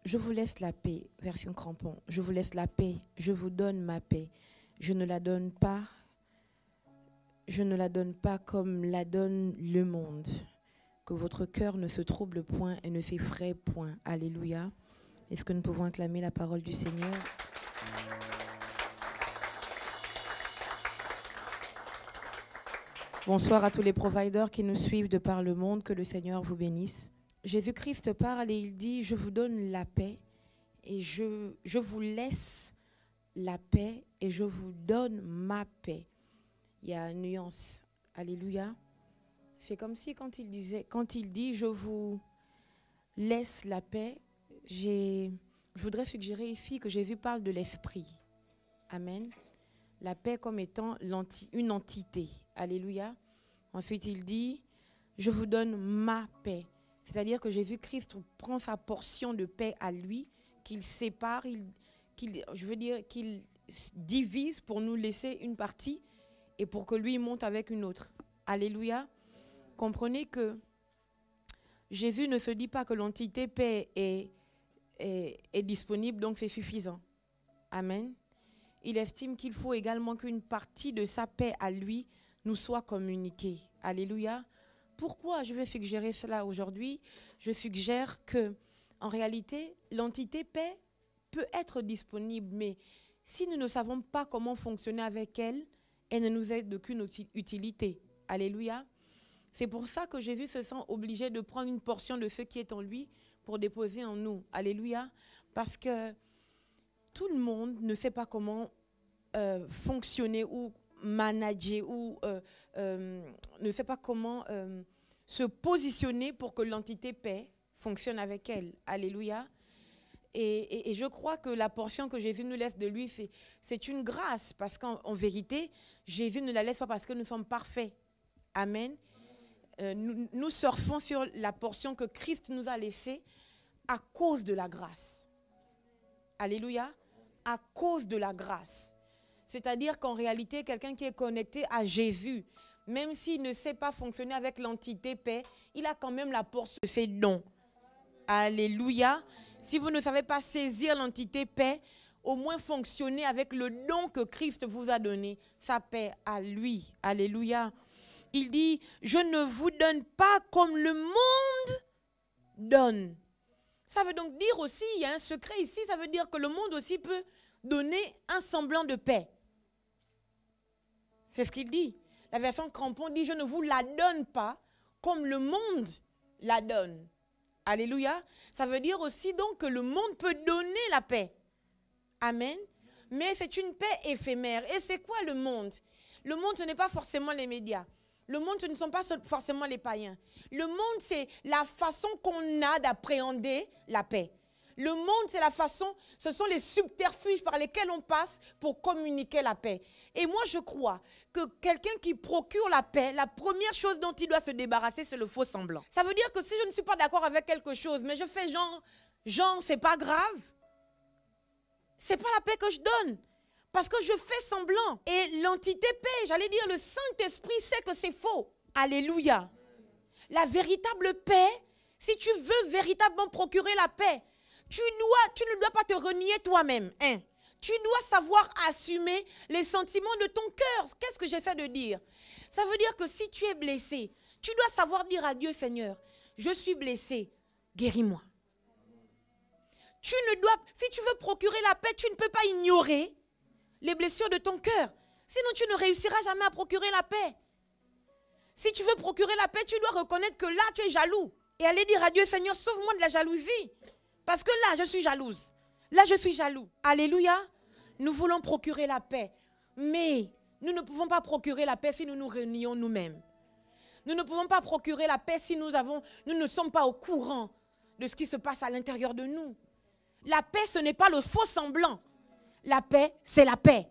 Je vous laisse la paix, version crampon. Je vous laisse la paix, je vous donne ma paix. Je ne la donne pas comme la donne le monde. Que votre cœur ne se trouble point et ne s'effraie point. Alléluia. Est-ce que nous pouvons acclamer la parole du Seigneur? Bonsoir à tous les providers qui nous suivent de par le monde. Que le Seigneur vous bénisse. Jésus-Christ parle et il dit, je vous donne la paix et je vous laisse la paix et je vous donne ma paix. Il y a une nuance. Alléluia. C'est comme si quand il dit, je vous laisse la paix, je voudrais suggérer ici que Jésus parle de l'esprit. Amen. La paix comme étant une entité. Alléluia. Ensuite, il dit, je vous donne ma paix. C'est-à-dire que Jésus-Christ prend sa portion de paix à lui, qu'il sépare, qu'il divise pour nous laisser une partie et pour que lui monte avec une autre. Alléluia. Comprenez que Jésus ne se dit pas que l'entité paix est disponible, donc c'est suffisant. Amen. Il estime qu'il faut également qu'une partie de sa paix à lui nous soit communiquée. Alléluia. Pourquoi je vais suggérer cela aujourd'hui? Je suggère que, en réalité, l'entité paix peut être disponible, mais si nous ne savons pas comment fonctionner avec elle, elle ne nous est d'aucune utilité. Alléluia. C'est pour ça que Jésus se sent obligé de prendre une portion de ce qui est en lui pour déposer en nous. Alléluia. Parce que tout le monde ne sait pas comment fonctionner ou manager ou ne sait pas comment se positionner pour que l'entité paix fonctionne avec elle. Alléluia. Et je crois que la portion que Jésus nous laisse de lui, c'est une grâce. Parce qu'en vérité, Jésus ne la laisse pas parce que nous sommes parfaits. Amen. Nous surfons sur la portion que Christ nous a laissée à cause de la grâce. Alléluia. À cause de la grâce. C'est-à-dire qu'en réalité, quelqu'un qui est connecté à Jésus, même s'il ne sait pas fonctionner avec l'entité paix, il a quand même la portion de ses dons. Alléluia. Si vous ne savez pas saisir l'entité paix, au moins fonctionner avec le don que Christ vous a donné, sa paix à lui. Alléluia. Il dit, je ne vous donne pas comme le monde donne. Ça veut donc dire aussi, il y a un secret ici, ça veut dire que le monde aussi peut donner un semblant de paix. C'est ce qu'il dit. La version crampon dit, je ne vous la donne pas comme le monde la donne. Alléluia. Ça veut dire aussi donc que le monde peut donner la paix. Amen. Mais c'est une paix éphémère. Et c'est quoi le monde? Le monde, ce n'est pas forcément les médias. Le monde, ce ne sont pas forcément les païens. Le monde, c'est la façon qu'on a d'appréhender la paix. Le monde, c'est la façon, ce sont les subterfuges par lesquels on passe pour communiquer la paix. Et moi, je crois que quelqu'un qui procure la paix, la première chose dont il doit se débarrasser, c'est le faux semblant. Ça veut dire que si je ne suis pas d'accord avec quelque chose, mais je fais genre, c'est pas grave, c'est pas la paix que je donne. Parce que je fais semblant. Et l'entité paix, j'allais dire, le Saint-Esprit sait que c'est faux. Alléluia. La véritable paix, si tu veux véritablement procurer la paix, tu ne dois pas te renier toi-même. Hein? Tu dois savoir assumer les sentiments de ton cœur. Qu'est-ce que j'essaie de dire? Ça veut dire que si tu es blessé, tu dois savoir dire à Dieu, Seigneur, je suis blessé, guéris-moi. Si tu veux procurer la paix, tu ne peux pas ignorer les blessures de ton cœur. Sinon, tu ne réussiras jamais à procurer la paix. Si tu veux procurer la paix, tu dois reconnaître que là, tu es jaloux. Et aller dire à Dieu, Seigneur, sauve-moi de la jalousie. Parce que là, je suis jalouse. Là, je suis jaloux. Alléluia. Nous voulons procurer la paix. Mais nous ne pouvons pas procurer la paix si nous nous renions nous-mêmes. Nous ne pouvons pas procurer la paix si nous ne sommes pas au courant de ce qui se passe à l'intérieur de nous. La paix, ce n'est pas le faux semblant. La paix, c'est la paix.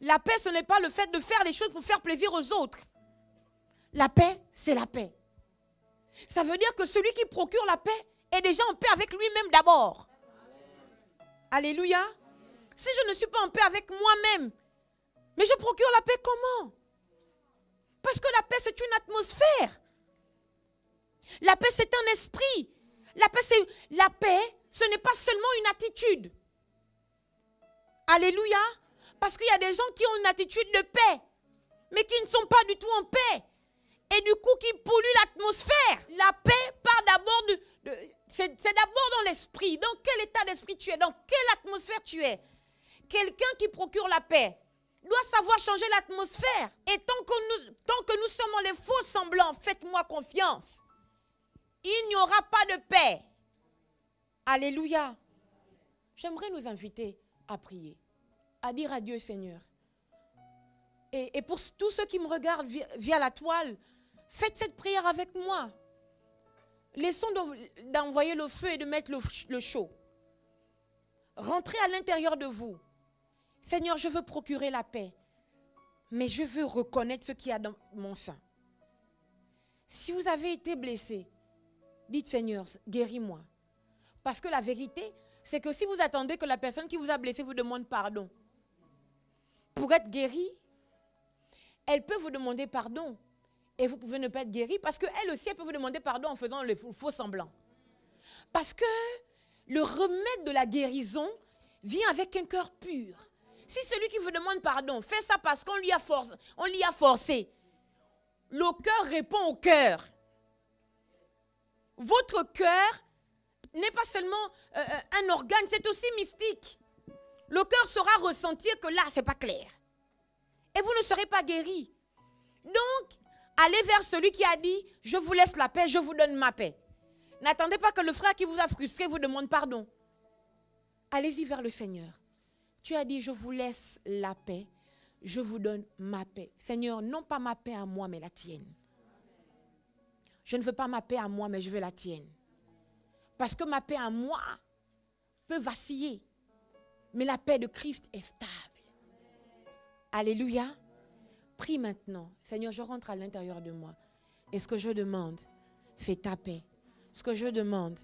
La paix, ce n'est pas le fait de faire les choses pour faire plaisir aux autres. La paix, c'est la paix. Ça veut dire que celui qui procure la paix est déjà en paix avec lui-même d'abord. Alléluia. Si je ne suis pas en paix avec moi-même, mais je procure la paix comment? Parce que la paix, c'est une atmosphère. La paix, c'est un esprit. La paix, ce n'est pas seulement une attitude. Alléluia. Parce qu'il y a des gens qui ont une attitude de paix, mais qui ne sont pas du tout en paix. Et du coup, qui polluent l'atmosphère. La paix part d'abord c'est d'abord dans l'esprit. Dans quel état d'esprit tu es? Dans quelle atmosphère tu es? Quelqu'un qui procure la paix doit savoir changer l'atmosphère. Et tant que nous sommes dans les faux semblants, faites-moi confiance, il n'y aura pas de paix. Alléluia. J'aimerais nous inviter à prier, à dire à Dieu, Seigneur. Et pour tous ceux qui me regardent via la toile, faites cette prière avec moi. Laissons d'envoyer le feu et de mettre le chaud. Rentrez à l'intérieur de vous. Seigneur, je veux procurer la paix, mais je veux reconnaître ce qu'il y a dans mon sein. Si vous avez été blessé, dites, Seigneur, guéris-moi. Parce que la vérité, c'est que si vous attendez que la personne qui vous a blessé vous demande pardon, pour être guéri, elle peut vous demander pardon. Et vous pouvez ne pas être guéri parce qu'elle aussi, elle peut vous demander pardon en faisant le faux semblant. Parce que le remède de la guérison vient avec un cœur pur. Si celui qui vous demande pardon fait ça parce qu'on l'y a forcé, le cœur répond au cœur. Votre cœur n'est pas seulement un organe, c'est aussi mystique. Le cœur saura ressentir que là, ce n'est pas clair. Et vous ne serez pas guéri. Donc, allez vers celui qui a dit, je vous laisse la paix, je vous donne ma paix. N'attendez pas que le frère qui vous a frustré vous demande pardon. Allez-y vers le Seigneur. Tu as dit, je vous laisse la paix, je vous donne ma paix. Seigneur, non pas ma paix à moi, mais la tienne. Je ne veux pas ma paix à moi, mais je veux la tienne. Parce que ma paix à moi peut vaciller. Mais la paix de Christ est stable. Alléluia. Prie maintenant. Seigneur, je rentre à l'intérieur de moi. Et ce que je demande, c'est ta paix. Ce que je demande,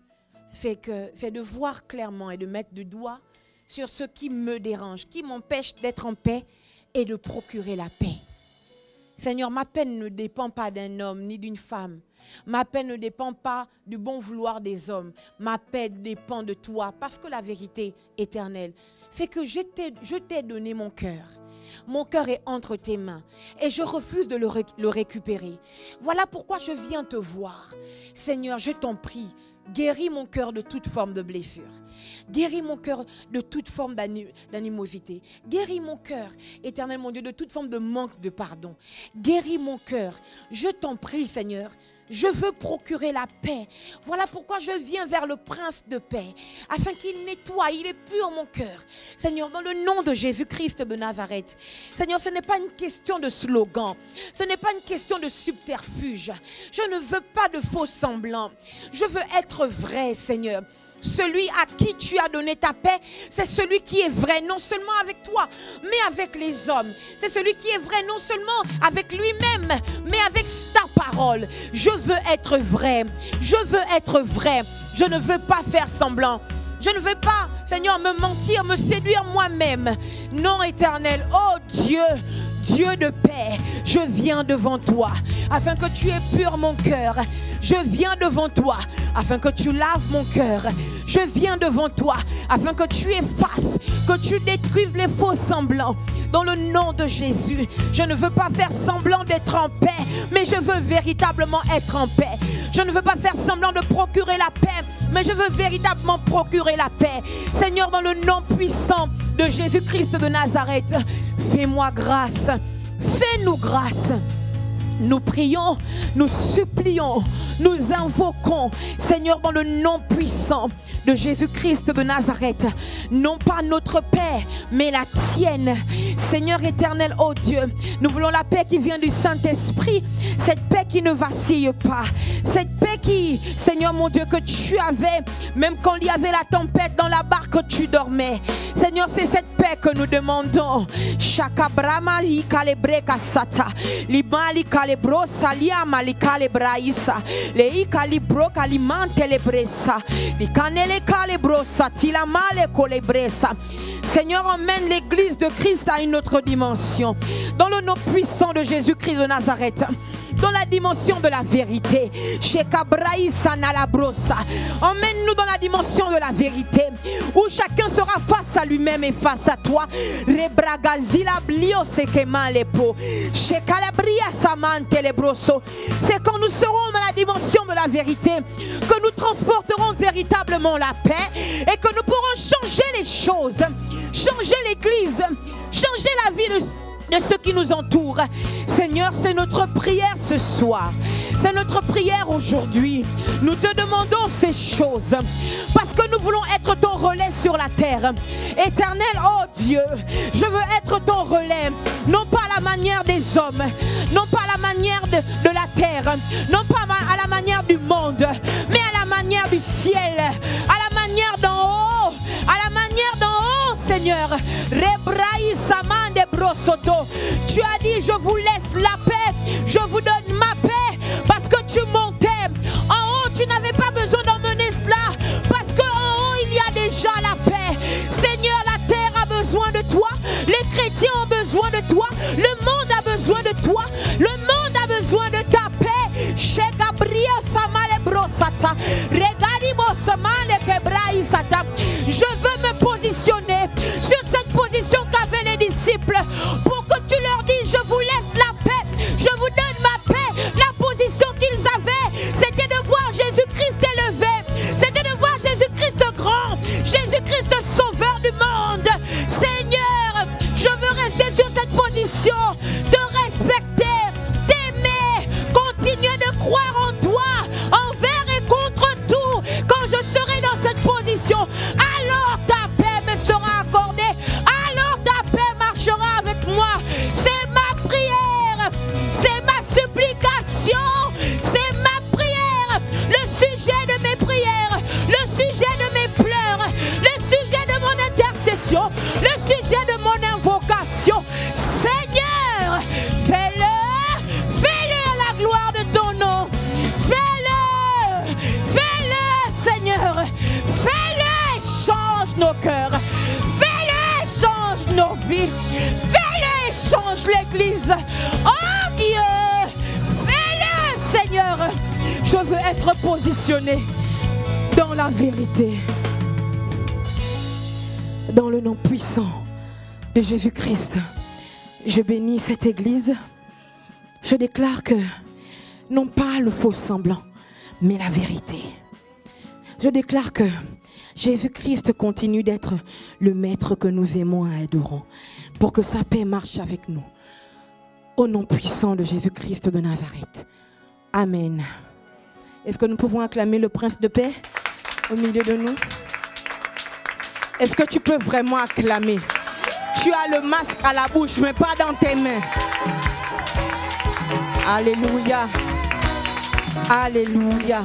c'est de voir clairement et de mettre du doigt sur ce qui me dérange, qui m'empêche d'être en paix et de procurer la paix. Seigneur, ma paix ne dépend pas d'un homme ni d'une femme. Ma paix ne dépend pas du bon vouloir des hommes. Ma paix dépend de toi. Parce que la vérité éternelle, c'est que je t'ai donné mon cœur. Mon cœur est entre tes mains et je refuse de le récupérer. Voilà pourquoi je viens te voir. Seigneur, je t'en prie, guéris mon cœur de toute forme de blessure. Guéris mon cœur de toute forme d'animosité. Guéris mon cœur, éternel mon Dieu, de toute forme de manque de pardon. Guéris mon cœur. Je t'en prie, Seigneur. Je veux procurer la paix. Voilà pourquoi je viens vers le prince de paix, afin qu'il nettoie, il épure mon cœur. Seigneur, dans le nom de Jésus-Christ de Nazareth. Seigneur, ce n'est pas une question de slogan. Ce n'est pas une question de subterfuge. Je ne veux pas de faux semblants. Je veux être vrai, Seigneur. Celui à qui tu as donné ta paix, c'est celui qui est vrai, non seulement avec toi, mais avec les hommes. C'est celui qui est vrai, non seulement avec lui-même, mais avec ta parole. Je veux être vrai. Je veux être vrai. Je ne veux pas faire semblant. Je ne veux pas, Seigneur, me mentir, me séduire moi-même. Non, éternel, oh Dieu, Dieu de paix, je viens devant toi afin que tu épures mon cœur. Je viens devant toi afin que tu laves mon cœur. Je viens devant toi afin que tu effaces, que tu détruises les faux semblants. Dans le nom de Jésus, je ne veux pas faire semblant d'être en paix, mais je veux véritablement être en paix. Je ne veux pas faire semblant de procurer la paix, mais je veux véritablement procurer la paix. Seigneur, dans le nom puissant de Jésus-Christ de Nazareth, fais-moi grâce, fais-nous grâce. Nous prions, nous supplions, nous invoquons, Seigneur, dans le nom puissant de Jésus-Christ de Nazareth, non pas notre paix, mais la tienne. Seigneur éternel, oh Dieu, nous voulons la paix qui vient du Saint-Esprit, cette paix qui ne vacille pas, cette paix qui, Seigneur mon Dieu, que tu avais, même quand il y avait la tempête dans la barque, tu dormais. Seigneur, c'est cette paix que nous demandons. Shakabrama ikalebre kasata, libali kalebro salia malikale braisa, le ikalibro kalimante lebresa, likanele kalebro satila male kolebresa. Seigneur, emmène l'église de Christ à une autre dimension. Dans le nom puissant de Jésus-Christ de Nazareth. Dans la dimension de la vérité. Emmène-nous dans la dimension de la vérité. Où chacun sera face à lui-même et face à toi. C'est quand nous serons dans la dimension de la vérité que nous transporterons véritablement la paix et que nous pourrons changer les choses, changer l'église, changer la vie de ceux qui nous entourent. Seigneur, c'est notre prière ce soir. C'est notre prière aujourd'hui. Nous te demandons ces choses parce que nous voulons être ton relais sur la terre. Éternel, oh Dieu, je veux être ton relais, non pas à la manière des hommes, non pas à la manière de la terre, non pas à la manière du monde, mais à la manière du ciel, à la manière d'en haut, à la manière d'en haut, Seigneur. Tu as dit, je vous laisse la paix, je vous donne ma paix, parce que tu montais. En haut, tu n'avais pas besoin d'emmener cela, parce qu'en haut, il y a déjà la paix. Seigneur, la terre a besoin de toi, les chrétiens ont besoin de toi, le monde a besoin de toi, le monde a besoin de ta paix. Je veux me positionner sur cette position qu'avaient les disciples pour que tu leur dises, je vous laisse la paix, je vous donne ma paix. La position qu'ils avaient, c'était de voir Jésus-Christ élevé, c'était de voir Jésus-Christ grand, Jésus-Christ sauveur du monde. Seigneur, je veux rester sur cette position, te respecter, t'aimer, continuer de croire en toi, envers et contre tout. Quand je serai dans cette position, alors ta paix me sera accordée, alors ta paix marchera avec moi. C'est ma prière, c'est ma supplication, c'est ma prière, le sujet de mes prières, le sujet de mes pleurs, le sujet de mon intercession, le sujet de mon invocation. Seigneur, fais-le à la gloire de ton nom. Fais-le, Seigneur. Fais-le, change nos cœurs. Fais-le, change nos vies. Fais-le, change l'église. Oh Dieu, fais-le, Seigneur. Je veux être positionné dans la vérité. Dans le nom puissant de Jésus-Christ, je bénis cette église. Je déclare que non pas le faux semblant, mais la vérité. Je déclare que Jésus-Christ continue d'être le maître que nous aimons et adorons, pour que sa paix marche avec nous. Au nom puissant de Jésus-Christ de Nazareth. Amen. Est-ce que nous pouvons acclamer le Prince de paix au milieu de nous? Est-ce que tu peux vraiment acclamer? Tu as le masque à la bouche, mais pas dans tes mains. Alléluia. Alléluia.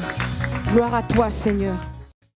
Gloire à toi, Seigneur.